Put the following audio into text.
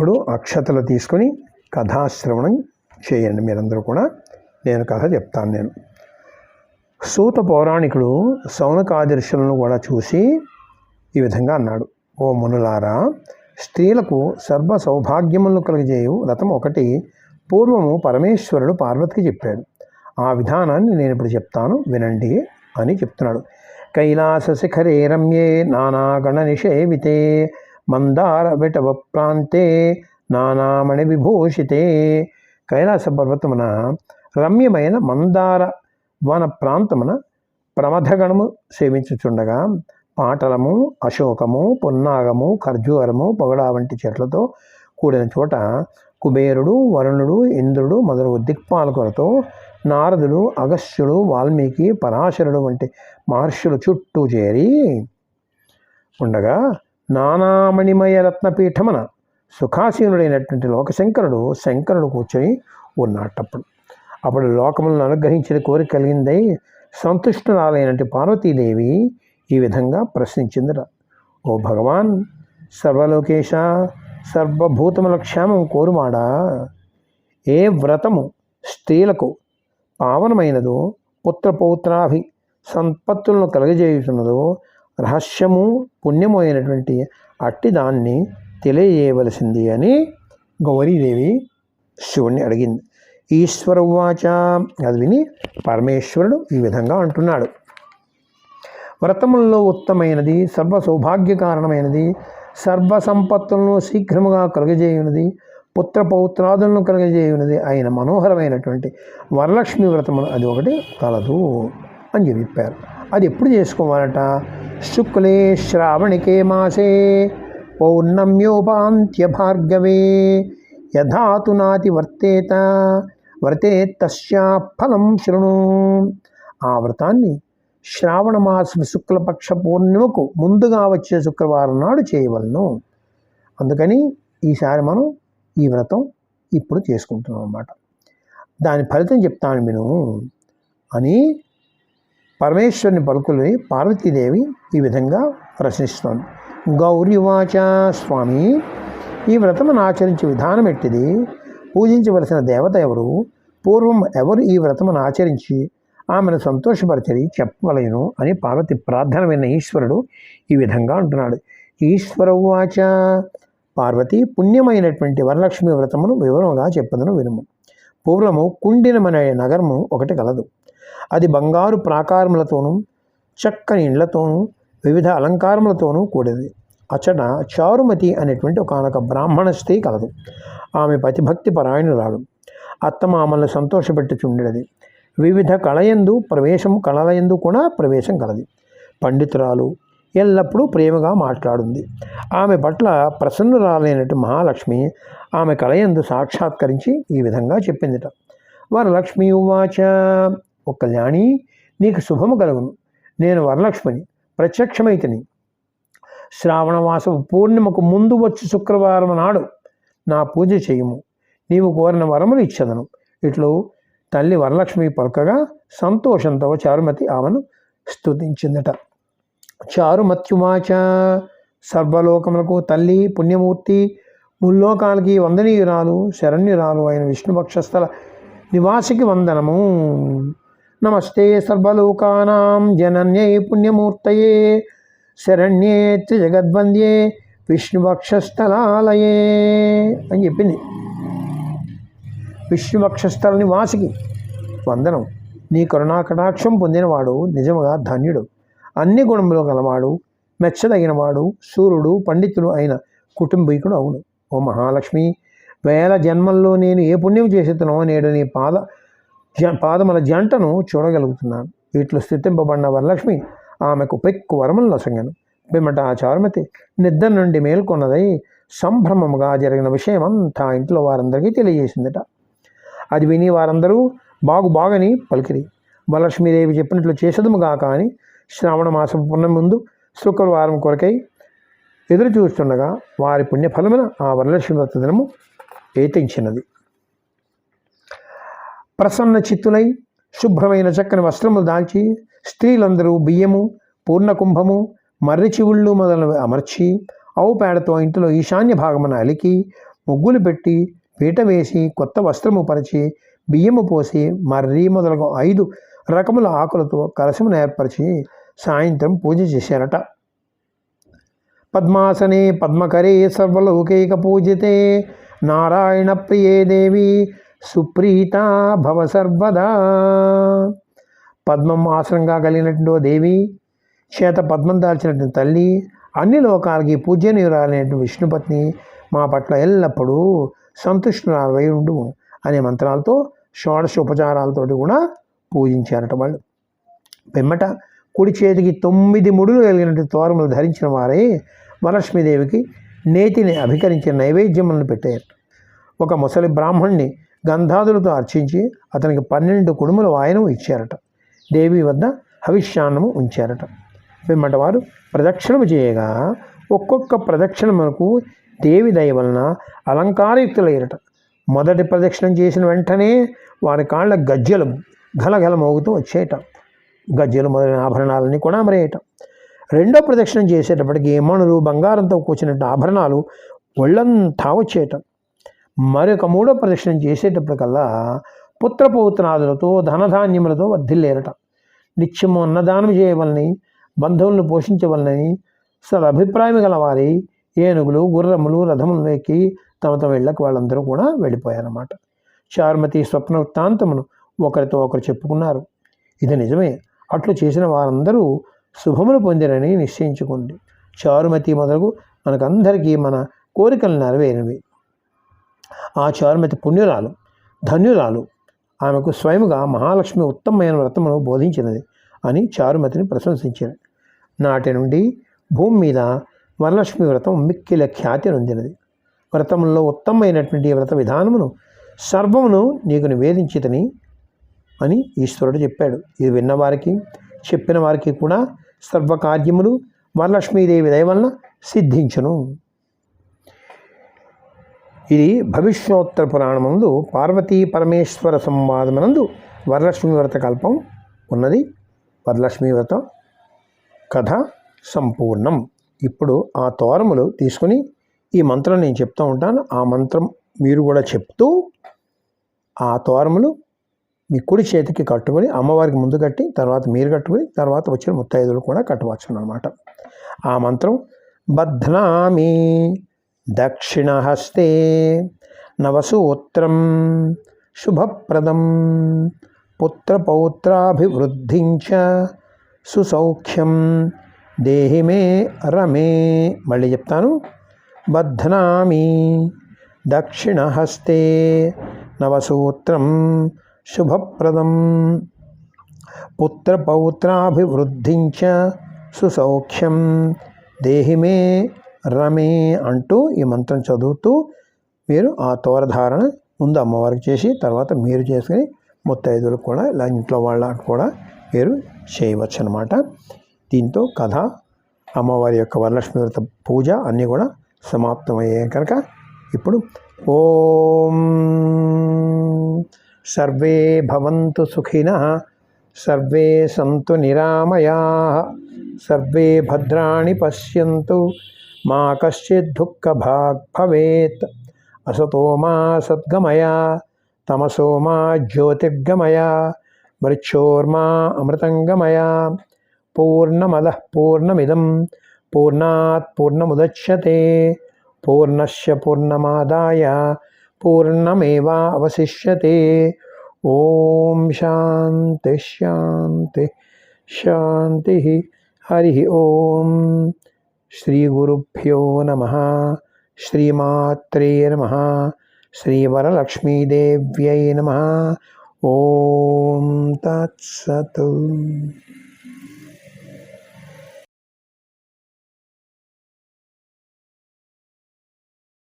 ఇప్పుడు అక్షతలు తీసుకొని కథాశ్రవణం చేయండి మీరందరూ కూడా. నేను కథ చెప్తాను. సూత పౌరాణికుడు శౌనకాదర్శులను కూడా చూసి ఈ విధంగా అన్నాడు. ఓ మునులారా, స్త్రీలకు సర్వ సౌభాగ్యములను కలిగజేయు వ్రతం ఒకటి పూర్వము పరమేశ్వరుడు పార్వతికి చెప్పాడు. ఆ విధానాన్ని నేను ఇప్పుడు చెప్తాను, వినండి అని చెప్తున్నాడు. కైలాస శిఖరే రమ్యే నానాగణ నిషేవితే మందార విటవ ప్రాంతే నానామణి విభూషితే. కైలాస పర్వతమున రమ్యమైన మందార వన ప్రాంతమున ప్రమథగణము సేవించుచుండగా పాటలము, అశోకము, పున్నాగము, ఖర్జూరము, పొగడా వంటి చెట్లతో కూడిన చోట కుబేరుడు, వరుణుడు, ఇంద్రుడు మొదలగు దిక్పాలకులతో నారదుడు, అగస్త్యుడు, వాల్మీకి, పరాశరుడు వంటి మహర్షులు చుట్టూ చేరి ఉండగా నానామణిమయ రత్నపీఠమున సుఖాసీనుడైనటువంటి శంకరుడు కూర్చొని ఉన్నాటప్పుడు. అప్పుడు లోకములను అనుగ్రహించిన కోరిక కలిగిందై సంతుష్టురాలైనటువంటి పార్వతీదేవి ఈ విధంగా ప్రశ్నించిందిట. ఓ భగవాన్, సర్వలోకేశ, సర్వభూతముల క్షేమం కోరుమాడా, ఏ వ్రతము స్త్రీలకు పావనమైనదో, పుత్రపౌత్రాభి సంపత్తులను కలగజేయుతున్నదో, రహస్యము పుణ్యము అయినటువంటి అట్టి దాన్ని తెలియజేయవలసింది అని గౌరీదేవి శివుణ్ణి అడిగింది. ఈశ్వర ఉవాచ, అది విని పరమేశ్వరుడు ఈ విధంగా అంటున్నాడు. వ్రతములలో ఉత్తమైనది, సర్వ సౌభాగ్య కారణమైనది, సర్వ సంపత్తులను శీఘ్రముగా కలుగజేయునది, పుత్రపౌత్రాదులను కలుగజేయునది అయిన మనోహరమైనటువంటి వరలక్ష్మి వ్రతములు అది ఒకటి కలదు అని చెప్పారు. అది ఎప్పుడు చేసుకోవాలట? శుక్లే శ్రావణికే మాసే పౌర్ణమ్యోపాంత్య భార్గవే యథాతు నాతి వర్తే తస్యా ఫలం శృణు. ఆ వ్రతాన్ని శ్రావణ మాసం శుక్లపక్ష పూర్ణిమకు ముందుగా వచ్చే శుక్రవారం నాడు చేయవలను. అందుకని ఈసారి మనం ఈ వ్రతం ఇప్పుడు చేసుకుంటున్నాం అన్నమాట. దాని ఫలితం చెప్తాను విను అని పరమేశ్వరుని పలుకులని పార్వతీదేవి ఈ విధంగా ప్రశ్నిస్తోంది. గౌరీవాచ, స్వామి, ఈ వ్రతమును ఆచరించే విధానం ఎట్టిది? పూజించవలసిన దేవత ఎవరు? పూర్వం ఎవరు ఈ వ్రతమును ఆచరించి ఆమెను సంతోషపరచని చెప్పవలేను అని పార్వతి ప్రార్థన విన్న ఈశ్వరుడు ఈ విధంగా అంటున్నాడు. ఈశ్వర ఉవాచ, పార్వతి, పుణ్యమైనటువంటి వరలక్ష్మి వ్రతమును వివరంగా చెప్పదను వినుము. పూర్వము కుండినమనే నగరము ఒకటి కలదు. అది బంగారు ప్రాకారములతోనూ చక్కని ఇండ్లతోనూ వివిధ అలంకారములతోనూ కూడింది. అచ్చట చారుమతి అనేటువంటి ఒకనొక బ్రాహ్మణ స్త్రీ కలదు. ఆమె పతిభక్తి పరాయణురాలు. అత్తమామలను సంతోషపెట్టుచుండేది. వివిధ కళలయందు కూడా ప్రవేశం కలది. పండితురాలు, ఎల్లప్పుడూ ప్రేమగా మాట్లాడింది. ఆమె పట్ల ప్రసన్నురాలైనట్టు మహాలక్ష్మి ఆమె కళయందు సాక్షాత్కరించి ఈ విధంగా చెప్పిందిట. వరలక్ష్మి ఉవాచ, ఓ కళ్యాణి, నీకు శుభము కలుగును. నేను వరలక్ష్మిని, ప్రత్యక్షమైతిని. శ్రావణమాసపు పూర్ణిమకు ముందు వచ్చి శుక్రవారం నాడు నా పూజ చేయుము. నీవు కోరిన వరములు ఇచ్చదను. ఇట్లు తల్లి వరలక్ష్మి పలుకగా సంతోషంతో చారుమతి ఆమెను స్తుతించిందట. చారుమత్యువాచ, సర్వలోకములకు తల్లి, పుణ్యమూర్తి, ముల్లోకాలకి వందనీయురాలు, శరణ్యురాలు అయిన విష్ణుపక్షస్థల నివాసికి వందనము. నమస్తే సర్వలోకానాం జనన్యై పుణ్యమూర్తయే శరణ్యే జగద్వంద్యే విష్ణుపక్షస్థలాలయే అని చెప్పింది. విష్ణుపక్షస్థల నివాసికి వందనం. నీ కరుణాకటాక్షం పొందినవాడు నిజముగా ధన్యుడు. అన్ని గుణములు గలవాడు, మెచ్చదగినవాడు, సూర్యుడు, పండితుడు అయిన కుటుంబీకుడు అవును. ఓ మహాలక్ష్మి, వేల జన్మల్లో నేను ఏ పుణ్యం చేసేతనో నేడు నీ పాదముల జంటను చూడగలుగుతున్నాను. వీటిలో స్థితింపబడిన వరలక్ష్మి ఆమెకు పెక్కు వరములు నొసంగను. పిమ్మట ఆ చారుమతి నిద్ర నుండి మేల్కొన్నదై సంభ్రమముగా జరిగిన విషయం అంతా ఇంట్లో వారందరికీ తెలియజేసిందట. అది విని వారందరూ బాగుని పలికిరి. వరలక్ష్మీదేవి చెప్పినట్లు చేసదుముగా కానీ శ్రావణ మాసం పుణ్యం ముందు శుక్రవారం కొరకై ఎదురు చూస్తుండగా వారి పుణ్యఫలమున ఆ వరలక్ష్మి వ్రత దినము ఏతించినది. ప్రసన్న చిత్తులై శుభ్రమైన చక్కని వస్త్రములు దాల్చి స్త్రీలందరూ బియ్యము, పూర్ణకుంభము, మర్రి చివుళ్ళు మొదలైనవి అమర్చి ఆవు పేడతో ఇంటిలో ఈశాన్య భాగమున అలికి ముగ్గులు పెట్టి పీట వేసి కొత్త వస్త్రము పరిచి బియ్యము పోసి మర్రి మొదలగు 5 రకముల ఆకులతో కలశమును ఏర్పరిచి సాయంత్రం పూజ చేశారట. పద్మాసనే పద్మకరే సర్వలౌకైక పూజితే నారాయణ ప్రియే దేవి సుప్రీత భవ సర్వదా. పద్మం ఆసనంగా కలిగినటువంటి దేవి, చేత పద్మం దాల్చినటువంటి తల్లి, అన్ని లోకాలకి పూజ్యనీయురాలైనటువంటి విష్ణుపత్ని, మా పట్ల ఎల్లప్పుడూ సంతుష్టురాలై ఉండు అనే మంత్రాలతో షోడశ ఉపచారాలతోటి కూడా పూజించారట వాళ్ళు. పిమ్మట కుడి చేతికి 9 ముడులు కలిగినటువంటి తోరములు ధరించిన వారే వరలక్ష్మీదేవికి నేతిని అభికరించిన నైవేద్యములను పెట్టారు. ఒక ముసలి బ్రాహ్మణ్ణి గంధాదులతో అర్చించి అతనికి 12 కుడుముల వాయనం ఇచ్చారట. దేవి వద్ద హవిష్యాన్నము ఉంచారట. పిమ్మట వారు ప్రదక్షిణము చేయగా ఒక్కొక్క ప్రదక్షిణమునకు దేవి దయ వలన అలంకారయుక్తులయ్యారట. మొదటి ప్రదక్షిణం చేసిన వెంటనే వారి కాళ్ళ గజ్జెలు గలగల మోగుతూ వచ్చేయట. గజ్జెలు మొదలైన ఆభరణాలన్నీ కూడా అమరేయట. రెండో ప్రదక్షిణం చేసేటప్పటికి మణులు బంగారంతో కూర్చున్నట్టు ఆభరణాలు ఒళ్ళంతా వచ్చేయట. మరొక మూడో ప్రదక్షిణం చేసేటప్పటికల్లా పుత్రపౌత్రాదులతో ధనధాన్యములతో వర్ధిల్లేరట. నిత్యము అన్నదానం చేయవలని, బంధువులను పోషించవలనని సదభిప్రాయం గల వారి ఏనుగులు గుర్రములు రథములు ఎక్కి తమ ఇళ్లకు వాళ్ళందరూ కూడా వెళ్ళిపోయారన్నమాట. చారుమతి స్వప్న వృత్తాంతమును ఒకరితో ఒకరు చెప్పుకున్నారు. ఇది నిజమే, అట్లు చేసిన వారందరూ శుభములు పొందిరని నిశ్చయించుకోండి. చారుమతి మొదలు మనకందరికీ మన కోరికలు నెరవేరినవి. ఆ చారుమతి పుణ్యురాలు, ధన్యురాలు. ఆమెకు స్వయముగా మహాలక్ష్మి ఉత్తమమైన వ్రతమును బోధించినది అని చారుమతిని ప్రశంసించారు. నాటి నుండి భూమి మీద వరలక్ష్మి వ్రతం మిక్కిల ఖ్యాతి నొందినది. వ్రతముల్లో ఉత్తమమైనటువంటి వ్రత విధానమును సర్వమును నీకు నివేదించితని అని ఈశ్వరుడు చెప్పాడు. ఇది విన్నవారికి, చెప్పిన వారికి కూడా సర్వకార్యములు వరలక్ష్మీదేవి దయ వలన సిద్ధించును. ఇది భవిష్యోత్తర పురాణమందు పార్వతీ పరమేశ్వర సంవాదమునందు వరలక్ష్మీ వ్రత కల్పం ఉన్నది. వరలక్ష్మీ వ్రత కథ సంపూర్ణం. ఇప్పుడు ఆ తోరములు తీసుకుని ఈ మంత్రం నేను చెప్తూ ఉంటాను. ఆ మంత్రం మీరు కూడా చెప్తూ ఆ తోరములు మీ కుడి చేతికి కట్టుకొని అమ్మవారికి ముందు కట్టి తర్వాత మీరు కట్టుకొని తర్వాత వచ్చిన ముత్తైదులు కూడా కట్టవచ్చు అన్నమాట. ఆ మంత్రం బధ్నామి దక్షిణహస్తే నవసూత్రం శుభప్రదం పుత్రపౌత్రాభివృద్ధించ సుసౌఖ్యం దేహి మే రమే. మళ్ళీ చెప్తాను. బధ్నామి దక్షిణహస్తే నవసూత్రం శుభప్రదం పుత్రపౌత్రాభివృద్ధించ సుసౌఖ్యం దేహి మే రమే అంటూ ఈ మంత్రం చదువుతూ మీరు ఆ తోరధారణ ముందు అమ్మవారికి చేసి తర్వాత మీరు చేసుకుని ముత్తైదులు కూడా ఇలా ఇంట్లో వాళ్ళ కూడా మీరు చేయవచ్చు అన్నమాట. దీంతో కథ, అమ్మవారి యొక్క వరలక్ష్మి వ్రత పూజ అన్నీ కూడా సమాప్తమయ్యాయి కనుక ఇప్పుడు ఓం సర్వే భవంతు సుఖినః సర్వే సంతు నిరామయాః సర్వే భద్రాణి పశ్యంతు మా కశ్చిద్ దుఃఖభాగ్ భవేత్. అసతో మా సద్గమయ తమసో మా జ్యోతిర్గమయ మృత్యోర్మా అమృతంగమయ. పూర్ణమదః పూర్ణమిదం పూర్ణాత్ పూర్ణముదచ్యతే పూర్ణస్య పూర్ణమాదాయ పూర్ణమేవావశిష్యతే. ఓం శాంతి శాంతి శాంతి. హరి ఓం. శ్రీ గురుభ్యో నమః. శ్రీమాత్రే నమః. శ్రీవరలక్ష్మీదేవ్యై నమః. ఓం తత్సత్.